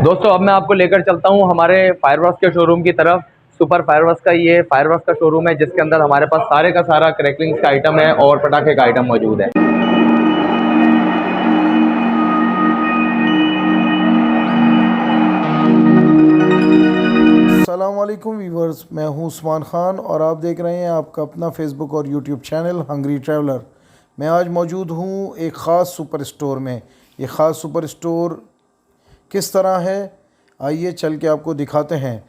दोस्तों अब मैं आपको लेकर चलता हूँ हमारे फायरवर्क्स के शोरूम की तरफ। सुपर फायरवर्क्स का ये फायरवर्क्स का शोरूम है जिसके अंदर हमारे पास सारे का सारा क्रैकलिंग्स का आइटम है और पटाखे का आइटम मौजूद है। अस्सलामुअलैकुम वीवर्स, मैं हूं उस्मान ख़ान और आप देख रहे हैं आपका अपना फेसबुक और यूट्यूब चैनल हंगरी ट्रैवलर। मैं आज मौजूद हूं एक ख़ास सुपर स्टोर में। ये ख़ास सुपर स्टोर किस तरह है, आइए चल के आपको दिखाते हैं।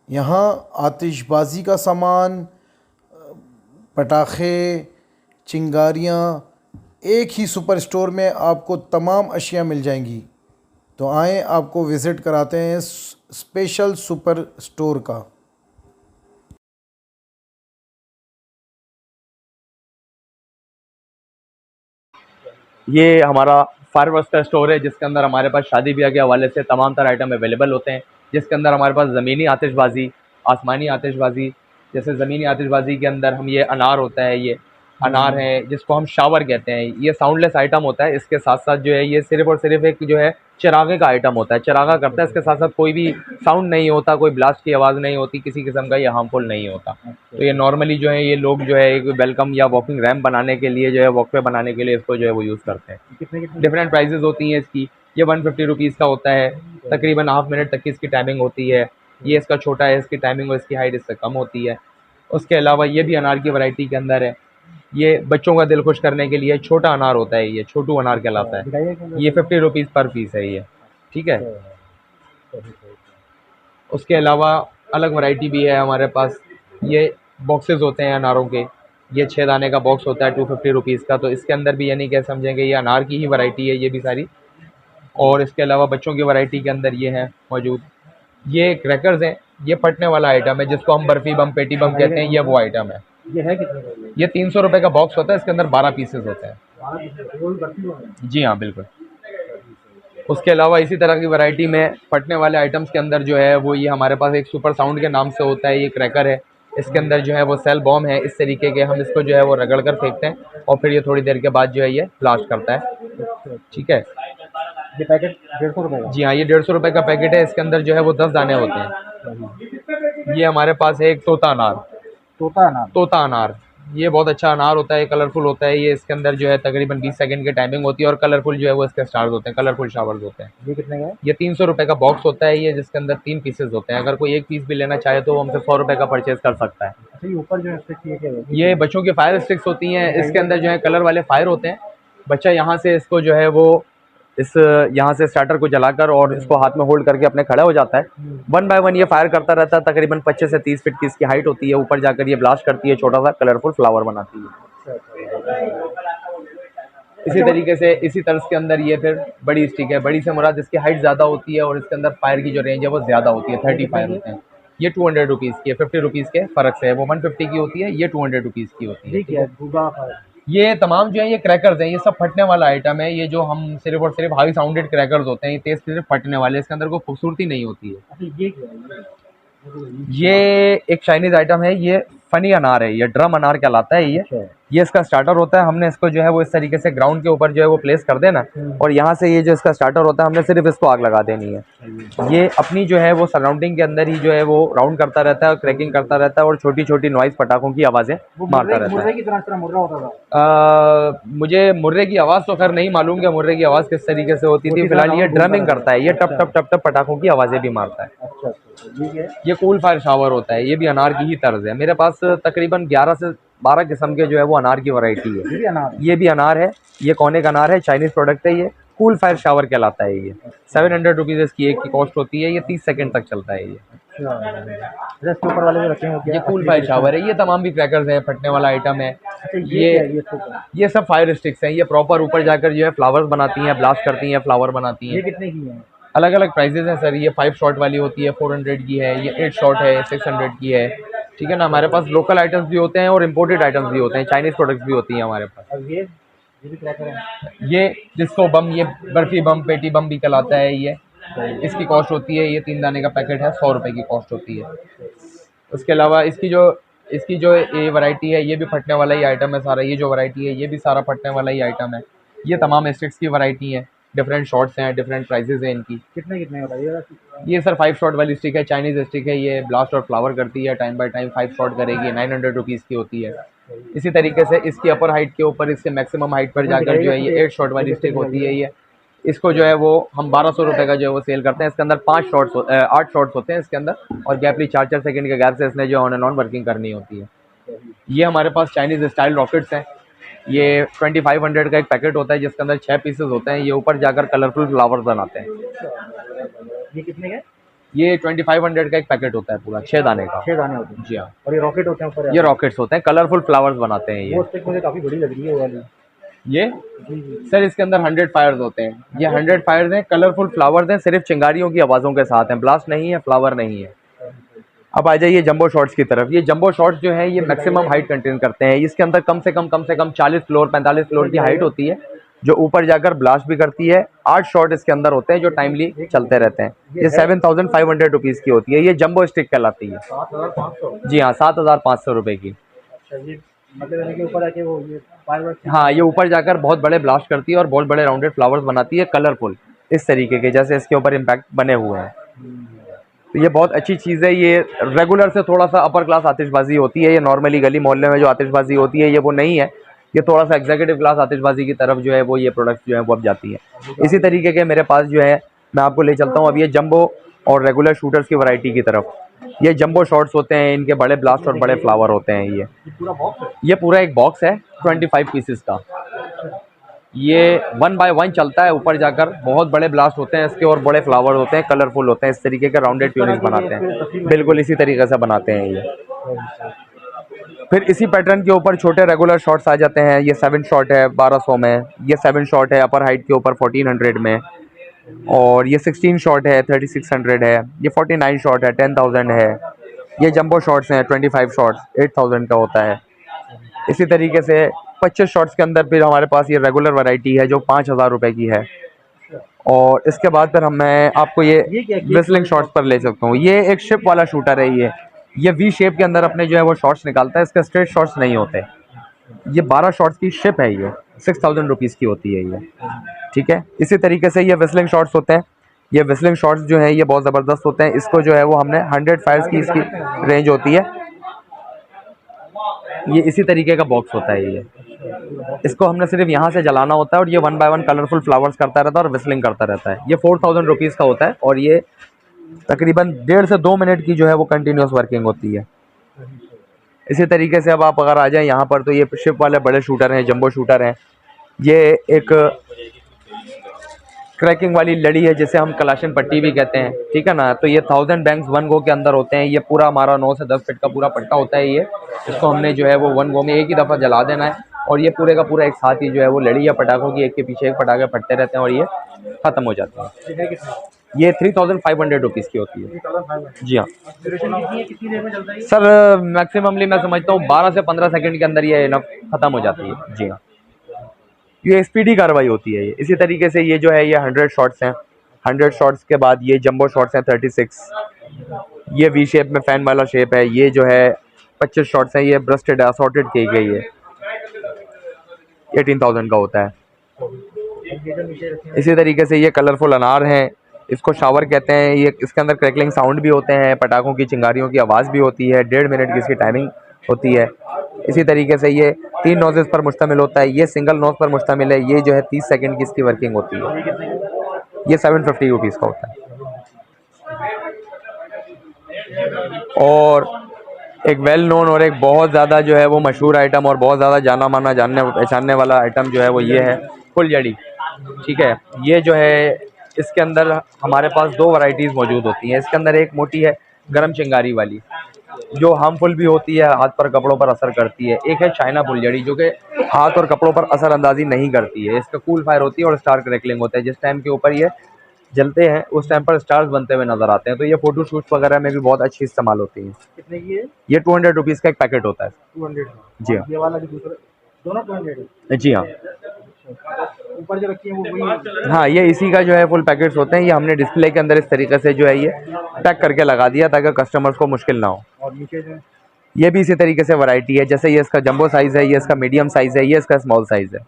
यहाँ आतिशबाज़ी का सामान, पटाखे, चिंगारियाँ, एक ही सुपर स्टोर में आपको तमाम अशिया मिल जाएंगी। तो आएँ आपको विज़िट कराते हैं स्पेशल सुपर स्टोर का। ये हमारा फायरवर्क्स का स्टोर है जिसके अंदर हमारे पास शादी ब्याह के हवाले से तमाम तरह आइटम अवेलेबल होते हैं। जिसके अंदर हमारे पास ज़मीनी आतिशबाज़ी, आसमानी आतिशबाज़ी। जैसे ज़मीनी आतिशबाज़ी के अंदर हम ये अनार होता है, ये अनार है जिसको हम शावर कहते हैं। ये साउंडलेस आइटम होता है। इसके साथ साथ जो है ये सिर्फ़ और सिर्फ एक जो है चरागे का आइटम होता है, चरागा करता है। इसके साथ साथ कोई भी साउंड नहीं होता, कोई ब्लास्ट की आवाज़ नहीं होती, किसी किस्म का ये हार्मफुल नहीं होता। तो ये नॉर्मली जो है ये लोग जो है एक वेलकम या वॉकिंग रैम्प बनाने के लिए जो है वॉकवे बनाने के लिए इसको जो है वो यूज़ करते हैं। डिफरेंट प्राइजेज़ होती हैं इसकी। ये 150 रुपीज़ का होता है, तकरीबन हाफ मिनट तक की इसकी टाइमिंग होती है। ये इसका छोटा है, इसकी टाइमिंग और इसकी हाइट इससे कम होती है। उसके अलावा ये भी अनार की वैरायटी के अंदर है। ये बच्चों का दिल खुश करने के लिए छोटा अनार होता है, ये छोटू अनार कहलाता है। ये 50 रुपीज़ पर पीस है ये, ठीक है। उसके अलावा अलग वैरायटी भी है हमारे पास। ये बॉक्सेस होते हैं अनारों के। ये 6 दाने का बॉक्स होता है 250 रुपीज़ का। तो इसके अंदर भी यानी क्या समझेंगे, ये अनार की ही वैरायटी है ये भी सारी। और इसके अलावा बच्चों की वैरायटी के अंदर ये है मौजूद। ये क्रैकर्स हैं, ये फटने वाला आइटम है जिसको हम बर्फ़ी बम, पेटी बम कहते हैं। ये वो आइटम है। ये है कितने का ये? ये 300 रुपये का बॉक्स होता है, इसके अंदर 12 पीसेस होते हैं। वो भी बर्फी वाला है? जी हाँ, बिल्कुल। उसके अलावा इसी तरह की वैरायटी में फटने वाले आइटम्स के अंदर जो है वो ये हमारे पास एक सुपर साउंड के नाम से होता है, ये क्रैकर है। इसके अंदर जो है वो सेल बॉम्ब है इस तरीके के। हम इसको जो है वो रगड़ कर फेंकते हैं और फिर ये थोड़ी देर के बाद जो है ये ब्लास्ट करता है, ठीक है। ये पैकेट 150 रुपए का? जी हाँ, ये 150 रुपये का पैकेट है। इसके अंदर जो है वो 10 दाने होते हैं। ये हमारे पास है एक तोता अनार। तोता अनार ये बहुत अच्छा अनार होता है, कलरफुल होता है। ये इसके अंदर जो है तकरीबन 20 सेकंड की टाइमिंग होती है और कलरफुल जो है वो इसके स्टार्स होते हैं, कलरफुल शावर्स होते हैं। ये कितने का है? ये 300 रुपये का बॉक्स होता है ये, जिसके अंदर 3 पीसेस होते हैं। अगर कोई एक पीस भी लेना चाहे तो वो हमसे 100 रुपये का परचेज कर सकता है। अच्छा, ये ऊपर जो है स्टिक ये क्या है? ये बच्चों की फायर स्टिक्स होती हैं। इसके अंदर जो है कलर वाले फायर होते हैं। बच्चा यहाँ से इसको जो है वो इस यहाँ से स्टार्टर को जलाकर और इसको हाथ में होल्ड करके अपने खड़ा हो जाता है। 1 बाय 1 ये फायर करता रहता है। तकरीबन 25 से 30 फीट की इसकी हाइट होती है। ऊपर जाकर ये ब्लास्ट करती है, छोटा सा कलरफुल फ्लावर बनाती है। इसी तरीके से इसी तर्ज के अंदर ये फिर बड़ी स्टिक है। बड़ी से मुराद इसकी हाइट ज़्यादा होती है और इसके अंदर फायर की जो रेंज है वो ज़्यादा होती है। 30 फायर होते हैं। ये 200 रुपीज़ की है, 50 रुपीज़ के फ़र्क से है। वो 150 की होती है, ये 200 रुपीज़ की होती है। ये तमाम जो है ये क्रैकर्स हैं, ये सब फटने वाला आइटम है। ये जो हम सिर्फ और सिर्फ हाई साउंडेड क्रैकर्स होते हैं, ये तेज सिर्फ फटने वाले, इसके अंदर कोई खूबसूरती नहीं होती है। अच्छा, ये क्या है? ये एक चाइनीज़ आइटम है, ये फ़नी अनार है, ये ड्रम अनार कहलाता है ये। ये इसका स्टार्टर होता है। हमने इसको जो है वो इस तरीके से ग्राउंड के ऊपर जो है वो प्लेस कर देना और यहाँ से ये जो इसका स्टार्टर होता है हमने सिर्फ इसको आग लगा देनी है। ये अपनी जो है वो सराउंडिंग के अंदर ही जो है वो राउंड करता रहता है, क्रैकिंग करता रहता है और छोटी छोटी नॉइज़ पटाखों की आवाज़ें मारता रहता है। मुर्रे की तरह मुर्रा होता था? मुझे मुर्रे की आवाज़ तो खैर नहीं मालूम कि मुर्रे की आवाज़ किस तरीके से होती थी। फिलहाल ये ड्रमिंग करता है, ये टप टप टप टप पटाखों की आवाज़ें भी मारता है। अच्छा, ठीक है। ये कूल फायर शावर होता है, ये भी अनार की ही तर्ज है। मेरे पास तकरीबन 11 से 12 किस्म के जो है वो अनार की वैरायटी है। ये भी अनार है, ये कौने का अनार है, चाइनीज़ प्रोडक्ट है। ये कूल फायर शावर कहलाता है। ये 700 रुपीज़ इसकी एक की कॉस्ट होती है। ये 30 सेकंड तक चलता है। ये इसके ऊपर वाले जो रखे हैं ये कूल फायर शावर है। ये तमाम भी क्रैकर्स हैं, फटने वाला आइटम है। ये सब फायर स्टिक्स हैं। ये प्रॉपर ऊपर जाकर जो है फ्लावर्स बनाती हैं, ब्लास्ट करती हैं, फ्लावर बनाती हैं। ये कितने की है? अलग अलग प्राइजेज़ हैं सर। ये 5 शॉट वाली होती है, 400 की है। ये 8 शॉट है, 600 की है, ठीक है ना। हमारे पास लोकल आइटम्स भी होते हैं और इम्पोर्टेड आइटम्स भी होते हैं, चाइनीज़ प्रोडक्ट्स भी होती हैं हमारे पास। और ये भी क्रैकर है? ये डिस्को बम, ये बर्फ़ी बम, पेटी बम भी कहलाता है। ये इसकी कॉस्ट होती है, ये 3 दाने का पैकेट है, 100 रुपये की कॉस्ट होती है। उसके अलावा इसकी जो ये वैरायटी है, ये भी फटने वाला ही आइटम है सारा। ये जो वैरायटी है ये भी सारा फटने वाला ही आइटम है। ये तमाम स्टिक्स की वैरायटी है। डिफरेंट शॉट्स हैं, डिफरेंट प्राइसेस हैं इनकी। कितने कितने बताइएगा। ये सर 5 शॉट वाली स्टिक है, चाइनीज़ स्टिक है, ये ब्लास्ट और फ्लावर करती है, टाइम बाय टाइम 5 शॉट करेगी, 900 रुपीज़ की होती है। इसी तरीके से इसकी अपर हाइट के ऊपर इसके मैक्सिमम हाइट पर जाकर जो है ये 8 शॉट वाली स्टिक होती है। ये इसको जो है वो हम 1200 रुपये का जो है वो सेल करते हैं। इसके अंदर 8 शॉट्स होते हैं इसके अंदर, और गैपली 4-4 सेकंड के गैप से इसने जो ऑन एंड ऑन वर्किंग करनी होती है। ये हमारे पास चाइनीज़ स्टाइल रॉकेट्स हैं। ये 2500 का एक पैकेट होता है जिसके अंदर 6 पीसेस होते हैं। ये ऊपर जाकर कलरफुल फ्लावर्स बनाते हैं। ये कितने के? ये 2500 का एक पैकेट होता है पूरा, 6 दाने का। 6 दाने होते हैं। जी हाँ, और ये रॉकेट होते हैं ऊपर? ये रॉकेट्स होते हैं, कलरफुल फ्लावर्स बनाते हैं ये। वो स्टिक मुझे काफ़ी बड़ी लग रही है वो वाली। ये सर इसके अंदर 100 फायर्स होते हैं। ये 100 फायर्स हैं, कलरफुल फ्लावर्स हैं, सिर्फ चिंगारियों की आवाज़ों के साथ हैं, ब्लास्ट नहीं है, फ्लावर नहीं है। अब आ जाइए जंबो शॉट्स की तरफ। ये जंबो शॉट्स जो है ये मैक्सिमम हाइट कंटेन करते हैं। इसके अंदर कम से कम 40 फ्लोर 45 फ्लोर की हाइट होती है, जो ऊपर जाकर ब्लास्ट भी करती है। 8 शॉट इसके अंदर होते हैं जो टाइमली चलते रहते हैं। ये 7500 रुपीज़ की होती है। ये जंबो स्टिक कहलाती है। 7500? जी हाँ, 7500 रुपये की। अच्छा, ये मतलब यानी कि ऊपर आके वो ये फायरवर्क्स? हाँ, ये ऊपर जाकर बहुत बड़े ब्लास्ट करती है और बहुत बड़े राउंडेड फ्लावर्स बनाती है, कलरफुल इस तरीके के, जैसे इसके ऊपर इम्पैक्ट बने हुए हैं। तो ये बहुत अच्छी चीज़ है। ये रेगुलर से थोड़ा सा अपर क्लास आतिशबाजी होती है। ये नॉर्मली गली मोहल्ले में जो आतिशबाजी होती है ये वो नहीं है। ये थोड़ा सा एग्जीक्यूटिव क्लास आतिशबाजी की तरफ जो है वो ये प्रोडक्ट्स जो है वो अब जाती है। इसी तरीके के मेरे पास जो है मैं आपको ले चलता हूँ अब ये जंबो और रेगुलर शूटर्स की वैरायटी की तरफ। ये जंबो शॉट्स होते हैं, इनके बड़े ब्लास्ट और बड़े फ्लावर होते हैं। ये पूरा बॉक्स है? ये पूरा एक बॉक्स है 25 पीसेस का। ये 1 बाय 1 चलता है। ऊपर जाकर बहुत बड़े ब्लास्ट होते हैं इसके और बड़े फ्लावर होते हैं, कलरफुल होते हैं, इस तरीके के राउंडेड ट्यूनिंग बनाते हैं। बिल्कुल इसी तरीके से बनाते हैं ये। फिर इसी पैटर्न के ऊपर छोटे रेगुलर शॉट्स आ जाते हैं। ये 7 शॉट है 1200 में, ये 7 शॉट है अपर हाइट के ऊपर 1400 में, और ये 16 शॉट है 3600 है, ये 49 शॉट है 10,000 है। ये जंबो शॉट्स हैं 25 शॉट्स 8000 का होता है। इसी तरीके से 25 शॉट्स के अंदर फिर हमारे पास ये रेगुलर वैरायटी है जो 5000 रुपये की है। और इसके बाद फिर मैं आपको ये विस्लिंग शॉट्स पर ले सकता हूँ। ये एक शिप वाला शूटर है। ये वी शेप के अंदर अपने जो है वो शॉट्स निकालता है। इसके स्ट्रेट शॉट्स नहीं होते। ये 12 शॉट्स की शिप है। ये 6000 रुपीज़ की होती है ये, ठीक है। इसी तरीके से ये विस्लिंग शॉट्स होते हैं। ये विस्लिंग शॉट्स जो हैं ये बहुत ज़बरदस्त होते हैं। इसको जो है वो हमने 100 फायर्स की इसकी रेंज होती है। ये इसी तरीके का बॉक्स होता है। ये इसको हमने सिर्फ यहाँ से जलाना होता है और ये 1 बाय 1 कलरफुल फ्लावर्स करता रहता है और विस्लिंग करता रहता है। ये 4000 रुपीज़ का होता है और ये तकरीबन 1.5 से 2 मिनट की जो है वो कंटिन्यूस वर्किंग होती है। इसी तरीके से अब आप अगर आ जाएं यहाँ पर तो ये शिप वाले बड़े शूटर हैं, जंबो शूटर हैं। ये एक क्रैकिंग वाली लड़ी है जिसे हम कलाशन पट्टी भी कहते हैं, ठीक है ना। तो ये 1000 बैंक्स 1 गो के अंदर होते हैं। ये पूरा हमारा 9 से 10 फीट का पूरा पट्टा होता है। ये इसको हमने जो है वो 1 गो में एक ही दफ़ा जला देना है और ये पूरे का पूरा एक साथ ही जो है वो लड़ी या पटाखों की एक के पीछे एक पटाखे फटते रहते हैं और ये ख़त्म हो जाते हैं। ये 3500 रुपीज़ की होती है। जी हाँ सर, मैक्सिममली मैं समझता हूँ 12 से 15 सेकंड के अंदर ये इनफ ख़त्म हो जाती है। जी हाँ, ये स्पीडी कार्रवाई होती है। ये इसी तरीके से ये जो है ये 100 शॉट्स हैं। 100 शॉट्स के बाद ये जंबो शॉट्स हैं 36। ये वी शेप में फैन वाला शेप है। ये जो है 25 शॉट्स हैं। ये ब्रस्टेड असॉर्टेड की गई है, 18,000 का होता है। इसी तरीके से ये कलरफुल अनार हैं, इसको शावर कहते हैं। ये इसके अंदर क्रैकलिंग साउंड भी होते हैं, पटाखों की चिंगारियों की आवाज़ भी होती है। 1.5 मिनट की इसकी टाइमिंग होती है। इसी तरीके से ये 3 नोजेस पर मुश्तमिल होता है। ये सिंगल नोज पर मुश्तमिल है। ये जो है 30 सेकंड की इसकी वर्किंग होती है। ये 750 रुपीज़ का होता है। और एक वेल नोन और एक बहुत ज़्यादा जो है वो मशहूर आइटम और बहुत ज़्यादा जाना माना जानने पहचानने वाला आइटम जो है वो ये है फुलझड़ी, ठीक है। ये जो है इसके अंदर हमारे पास 2 वैरायटीज़ मौजूद होती हैं। इसके अंदर एक मोटी है गरम चिंगारी वाली जो हार्मफुल भी होती है, हाथ पर कपड़ों पर असर करती है। एक है चाइना फुलझड़ी जो कि हाथ और कपड़ों पर असर अंदाजी नहीं करती है। इसका कूल फायर होती है और स्टार क्रैकलिंग होता है। जिस टाइम के ऊपर ये जलते हैं उस टाइम पर स्टार्स बनते हुए नजर आते हैं। तो ये फोटो शूट्स वगैरह में भी बहुत अच्छी इस्तेमाल होती है। कितने की है? ये 200 रुपीज़ का एक पैकेट होता है। 200? जी हाँ। ये वाला भी दूसरा दोनों 200 है? जी हाँ। ऊपर जो रखी है वो वही? हाँ, ये इसी का जो है फुल पैकेट्स होते हैं। ये हमने डिस्प्ले के अंदर इस तरीके से जो है ये पैक करके लगा दिया ताकि कस्टमर्स को मुश्किल ना हो। और नीचे जो ये भी इसी तरीके से वैरायटी है। जैसे ये इसका जंबो साइज़ है, ये इसका मीडियम साइज़ है, ये इसका स्मॉल साइज़ है।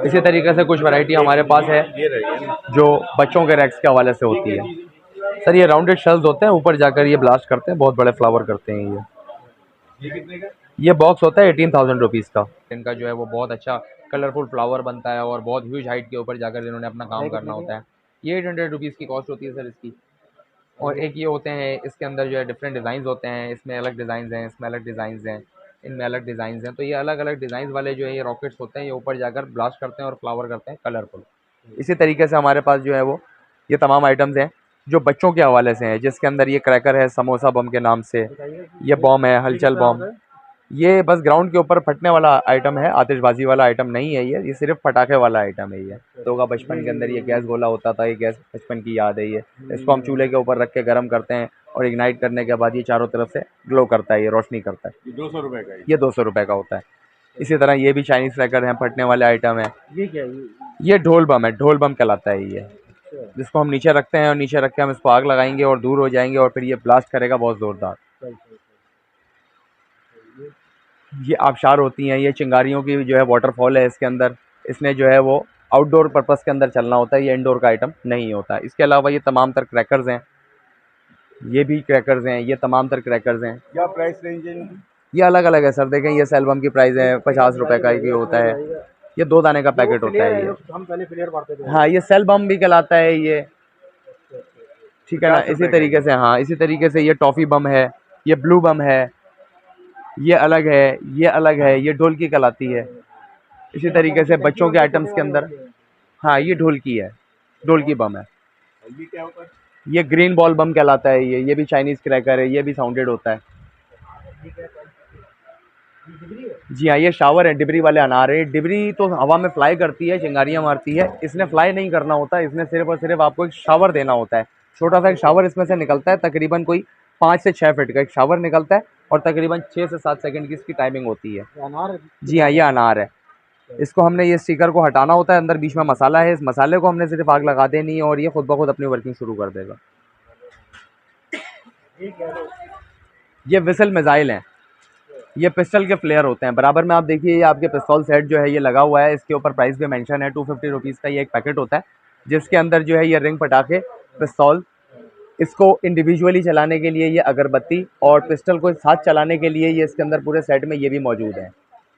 इसी तरीके से कुछ वैरायटी हमारे पास है जो बच्चों के रैक्स के हवाले से होती है। सर ये राउंडेड शेल्स होते हैं, ऊपर जाकर ये ब्लास्ट करते हैं, बहुत बड़े फ्लावर करते हैं ये बॉक्स होता है 18,000 रुपीज़ का। इनका जो है वो बहुत अच्छा कलरफुल फ्लावर बनता है और बहुत ह्यूज हाइट के ऊपर जाकर इन्होंने अपना काम करना होता है। ये 800 रुपीज़ की कॉस्ट होती है सर इसकी। और एक ये होते हैं, इसके अंदर जो है डिफरेंट डिज़ाइंस होते हैं, इसमें अलग डिज़ाइंस हैं, इसमें अलग डिज़ाइंस हैं, इनमें अलग डिज़ाइंस हैं। तो ये अलग अलग डिज़ाइंस वाले जो है ये रॉकेट्स होते हैं, ये ऊपर जाकर ब्लास्ट करते हैं और फ्लावर करते हैं कलरफुल। इसी तरीके से हमारे पास जो है वो ये तमाम आइटम्स हैं जो बच्चों के हवाले से हैं, जिसके अंदर ये क्रैकर है समोसा बम के नाम से, ये बॉम है हलचल बॉम। ये बस ग्राउंड के ऊपर फटने वाला आइटम है, आतिशबाजी वाला आइटम नहीं है ये सिर्फ पटाखे वाला आइटम है ये। तो का बचपन के अंदर ये गैस गोला होता था, ये गैस बचपन की याद है ये। इसको हम चूल्हे के ऊपर रख के गर्म करते हैं और इग्नाइट करने के बाद ये चारों तरफ से ग्लो करता है, ये रोशनी करता है। 200 रुपए का ये 200 रुपये का होता है। इसी तरह ये भी चाइनीज़ क्रैकर हैं, फटने वाले आइटम है। ये क्या है? ये ढोल बम है, ढोल बम कहलाता है ये, जिसको हम नीचे रखते हैं और नीचे रख के हम इसको आग लगाएंगे और दूर हो जाएंगे और फिर ये ब्लास्ट करेगा बहुत ज़ोरदार। ये आबशार होती हैं, ये चिंगारियों की जो है वाटरफॉल है इसके अंदर। इसने जो है वो आउटडोर पर्पस के अंदर चलना होता है, ये इंडोर का आइटम नहीं होता। इसके अलावा ये तमाम तर क्रैकर्स हैं, ये भी क्रैकर्स हैं, ये तमाम तर क्रैकर्स हैं। क्या प्राइस रेंज है? ये अलग अलग है सर, देखें ये सेल्बम की प्राइस है 50 रुपये का ये होता है, ये 2 दाने का पैकेट होता है ये। हम पहले फ्लेयर मारते थे। हाँ ये सेल बम भी कहलाता है ये, ठीक है ना। इसी तरीके से हाँ इसी तरीके से ये टॉफ़ी बम है, ये ब्लू बम है, ये अलग है, ये अलग है, ये ढोलकी कहलाती है। इसी तरीके से बच्चों के आइटम्स के अंदर हाँ ये ढोलकी है, ढोलकी बम है। ये क्या होता है? ये ग्रीन बॉल बम कहलाता है ये भी चाइनीज़ क्रैकर है, ये भी साउंडेड होता है। जी हाँ ये शावर है, डिबरी वाले अनार है। डिबरी तो हवा में फ्लाई करती है, चिंगारियाँ मारती है, इसने फ्लाई नहीं करना होता, इसने सिर्फ और सिर्फ आपको एक शावर देना होता है। छोटा सा एक शावर इसमें से निकलता है, तकरीबन कोई 5 से 6 फीट का एक शावर निकलता है और तकरीबन 6 से 7 सेकंड की इसकी टाइमिंग होती है। अनार है? जी हाँ ये अनार है। इसको हमने ये स्टिकर को हटाना होता है, अंदर बीच में मसाला है, इस मसाले को हमने सिर्फ आग लगा देनी है और ये खुद ब खुद अपनी वर्किंग शुरू कर देगा। ये विसल मिसाइल हैं, ये पिस्टल के फ्लेयर होते हैं। बराबर में आप देखिए ये आपके पिस्तौल सेट जो है ये लगा हुआ है, इसके ऊपर प्राइस भी मेंशन है 250 रुपीज़ का ये एक पैकेट होता है, जिसके अंदर जो है ये रिंग पटाखे, पिस्तौल, इसको इंडिविजुअली चलाने के लिए ये अगरबत्ती और पिस्टल को साथ चलाने के लिए ये इसके अंदर पूरे सेट में ये भी मौजूद है।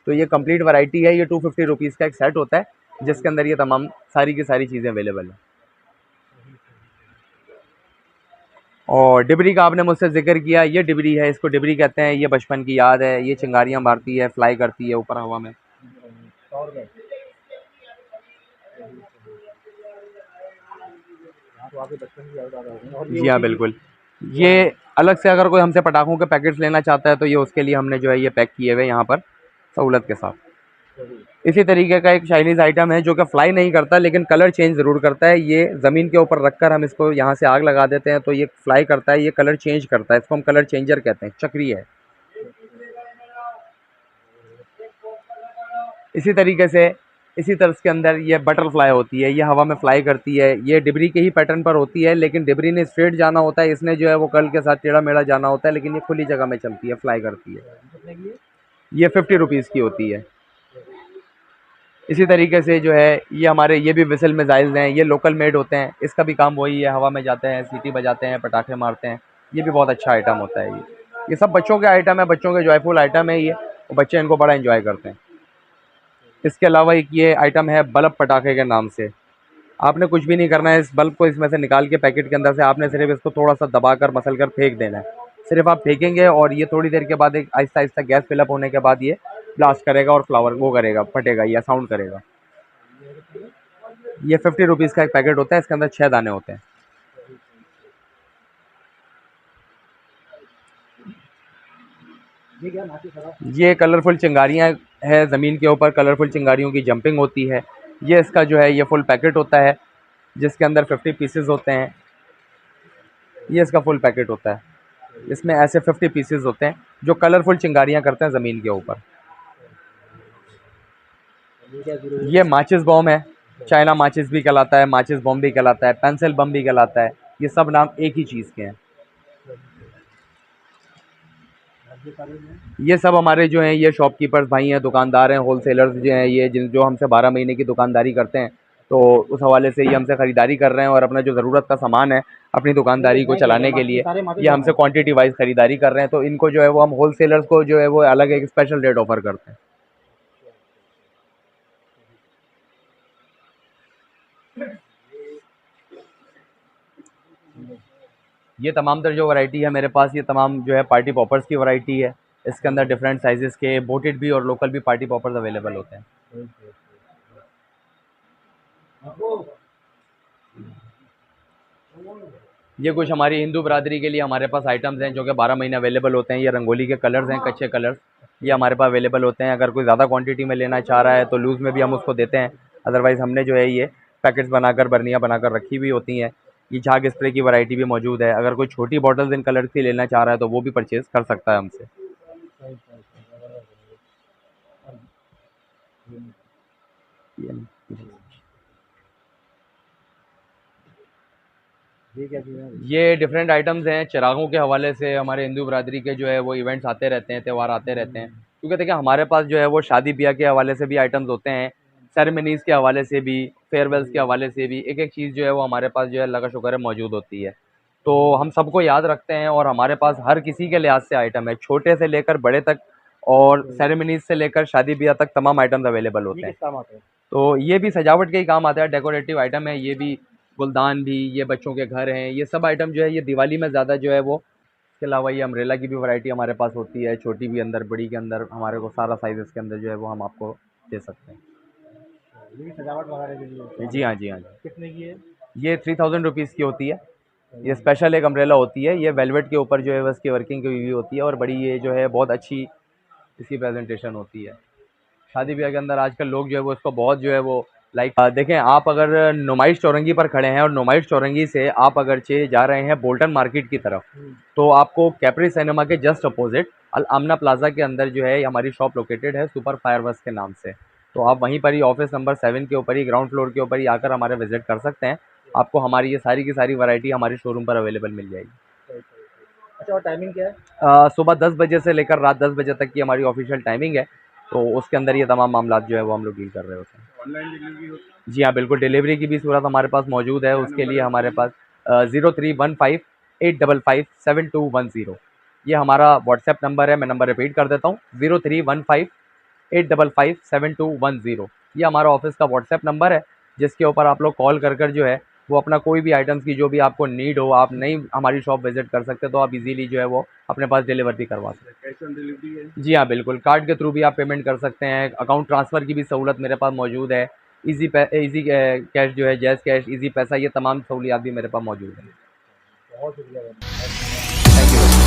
तो ये कंप्लीट वैरायटी है, ये 250 रुपीज़ का एक सेट होता है जिसके अंदर ये तमाम सारी की सारी चीज़ें अवेलेबल हैं। और डिबरी का आपने मुझसे जिक्र किया, ये डिबरी है, इसको डिबरी कहते हैं, ये बचपन की याद है, ये चिंगारियाँ मारती है, फ्लाई करती है ऊपर हवा में। तो आपके बचपन की याद आ रही है। और जी हाँ बिल्कुल। ये अलग से अगर कोई हमसे पटाखों के पैकेट्स लेना चाहता है तो ये उसके लिए हमने जो है ये पैक किए हुए यहाँ पर सहूलत के साथ। इसी तरीके का एक चाइनीज़ आइटम है जो कि फ्लाई नहीं करता लेकिन कलर चेंज ज़रूर करता है। ये ज़मीन के ऊपर रखकर हम इसको यहाँ से आग लगा देते हैं तो ये फ्लाई करता है, ये कलर चेंज करता है, इसको हम कलर चेंजर कहते हैं, चक्री है। इसी तरीके से इसी तर्ज के अंदर ये बटरफ्लाई होती है, ये हवा में फ्लाई करती है, ये डिबरी के ही पैटर्न पर होती है लेकिन डिबरी ने स्ट्रेट जाना होता है, इसने जो है वो कर्ल के साथ टेढ़ा मेढ़ा जाना होता है, लेकिन ये खुली जगह में चलती है, फ्लाई करती है। ये 50 रुपीज़ की होती है। इसी तरीके से जो है ये हमारे ये भी विसल मिसाइल्स हैं, ये लोकल मेड होते हैं, इसका भी काम वही है, हवा में जाते हैं, सीटी बजाते हैं, पटाखे मारते हैं। ये भी बहुत अच्छा आइटम होता है ये सब बच्चों के आइटम है, बच्चों के जॉयफुल आइटम है ये, और बच्चे इनको बड़ा एंजॉय करते हैं। इसके अलावा एक ये आइटम है बल्ब पटाखे के नाम से। आपने कुछ भी नहीं करना है, इस बल्ब को इसमें से निकाल के पैकेट के अंदर से आपने सिर्फ इसको थोड़ा सा दबाकर मसल कर फेंक देना है। सिर्फ आप फेंकेंगे और ये थोड़ी देर के बाद एक आहिस्ता आहिस्ता गैस फिलअप होने के बाद ये ब्लास्ट करेगा और फ्लावर वो करेगा, फटेगा या साउंड करेगा। ये 50 रुपीज़ का एक पैकेट होता है, इसके अंदर 6 दाने होते हैं। ये कलरफुल चिंगारियाँ है, ज़मीन के ऊपर कलरफुल चिंगारियों की जंपिंग होती है। ये इसका जो है ये फुल पैकेट होता है जिसके अंदर 50 पीसेस होते हैं। ये इसका फुल पैकेट होता है, इसमें ऐसे 50 पीसेस होते हैं जो कलरफुल चिंगारियाँ करते हैं ज़मीन के ऊपर। ये माचिस बॉम है, चाइना माचिस भी कहलाता है, माचिस बॉम भी कहलाता है, पेंसिल बम भी कहलाता है, ये सब नाम एक ही चीज़ के हैं। ये सारे में ये सब हमारे जो हैं ये शॉपकीपर्स भाई हैं, दुकानदार हैं, होलसेलर्स जो हैं ये जिन जो हमसे 12 महीने की दुकानदारी करते हैं, तो उस हवाले से ये हमसे ख़रीदारी कर रहे हैं और अपना जो ज़रूरत का सामान है अपनी दुकानदारी को चलाने के लिए ये हमसे क्वांटिटी वाइज ख़रीदारी कर रहे हैं। तो इनको जो है वो हम होलसेलर्स को जो है वो अलग एक स्पेशल रेट ऑफ़र करते हैं। ये तमाम तर जो वैरायटी है मेरे पास, ये तमाम जो है पार्टी पॉपर्स की वैरायटी है। इसके अंदर डिफरेंट साइज़ेस के बोटेड भी और लोकल भी पार्टी पॉपर्स अवेलेबल होते हैं। ये कुछ हमारी हिंदू बरादरी के लिए हमारे पास आइटम्स हैं जो कि 12 महीने अवेलेबल होते हैं। ये रंगोली के कलर्स हैं, कच्चे कलर्स, ये हमारे पास अवेलेबल होते हैं। अगर कोई ज़्यादा क्वांटिटी में लेना चाह रहा है तो लूज़ में भी हम उसको देते हैं। अदरवाइज़ हमने जो है ये पैकेट्स बनाकर, बर्नियाँ बनाकर रखी हुई होती हैं। ये झाग स्प्रे की वैरायटी भी मौजूद है। अगर कोई छोटी बॉटल्स इन कलर्स की लेना चाह रहा है तो वो भी परचेज़ कर सकता है हमसे। ये क्या चीज़ है? ये डिफरेंट आइटम्स हैं। चिरागों के हवाले से हमारे हिंदू बरादरी के जो है वो इवेंट्स आते रहते हैं, त्यौहार आते रहते हैं। क्योंकि देखिए हमारे पास जो है वो शादी ब्याह के हवाले से भी आइटम्स होते हैं, सेरेमनीज़ के हवाले से भी, फेयरवेल्स के हवाले से भी एक एक चीज़ जो है वो हमारे पास जो है अल्लाह का शुक्र है मौजूद होती है। तो हम सबको याद रखते हैं और हमारे पास हर किसी के लिहाज से आइटम है, छोटे से लेकर बड़े तक और सेरेमनीज़ से लेकर शादी ब्याह तक तमाम आइटम्स अवेलेबल होते ये हैं। किस काम आते हैं? तो ये भी सजावट के ही काम आता है, डेकोरेटिव आइटम है। ये भी गुलदान भी, ये बच्चों के घर हैं, ये सब आइटम जो है ये दिवाली में ज़्यादा जो है वो। इसके अलावा ये अम्ब्रेला की भी वैरायटी हमारे पास होती है, छोटी भी अंदर, बड़ी के अंदर, हमारे को सारा साइज़ इसके अंदर जो है वो हम आपको दे सकते हैं। ये भी सजावट वगैरह के लिए होते हैं। जी हाँ, जी हाँ जी। कितने की है? ये 3000 रुपीज़ की होती है। ये स्पेशल एक अम्ब्रेला होती है, ये वेलवेट के ऊपर जो है वो इसकी वर्किंग की हुई होती है और बड़ी ये जो है बहुत अच्छी इसकी प्रेजेंटेशन होती है। शादी ब्याह के अंदर आजकल लोग जो है वो इसको बहुत जो है वो लाइक देखें, आप अगर नुमाइश चौरंगी पर खड़े हैं और नुमाइश चौरंगी से आप अगरचे जा रहे हैं बोल्टन मार्केट की तरफ, तो आपको कैप्री सिनेमा के जस्ट अपोजिट अल आमना प्लाजा के अंदर जो है हमारी शॉप लोकेटेड है, सुपर फायरवर्क्स के नाम से। तो आप वहीं पर ही ऑफिस नंबर 7 के ऊपर ही, ग्राउंड फ्लोर के ऊपर ही आकर हमारे विजिट कर सकते हैं। आपको हमारी ये सारी की सारी वैरायटी हमारे शोरूम पर अवेलेबल मिल जाएगी। अच्छा, और टाइमिंग क्या है? सुबह 10 बजे से लेकर रात 10 बजे तक की हमारी ऑफिशियल टाइमिंग है। तो उसके अंदर ये तमाम मामलात जो है वो हम लोग डील कर रहे होते हैं। ऑनलाइन डिलीवरी होती है? जी हाँ, बिल्कुल, डिलीवरी की भी सूरत हमारे पास मौजूद है। उसके लिए हमारे पास 03158557 210 ये हमारा व्हाट्सएप नंबर है। मैं नंबर रिपीट कर देता हूँ, 03158557 210 ये हमारा ऑफिस का व्हाट्सएप नंबर है, जिसके ऊपर आप लोग कॉल कर जो है वो अपना कोई भी आइटम्स की जो भी आपको नीड हो, आप नहीं हमारी शॉप विजिट कर सकते तो आप इजीली जो है वो अपने पास डिलीवर भी करवा सकते हैं। कैश ऑन डिलीवरी है? जी हाँ, बिल्कुल, कार्ड के थ्रू भी आप पेमेंट कर सकते हैं। अकाउंट ट्रांसफ़र की भी सहूलत मेरे पास मौजूद है। ईज़ी कैश जो है, जैज़ कैश, ईज़ी पैसा, ये तमाम सहूलियात भी मेरे पास मौजूद हैं। बहुत शुक्रिया। Thank you.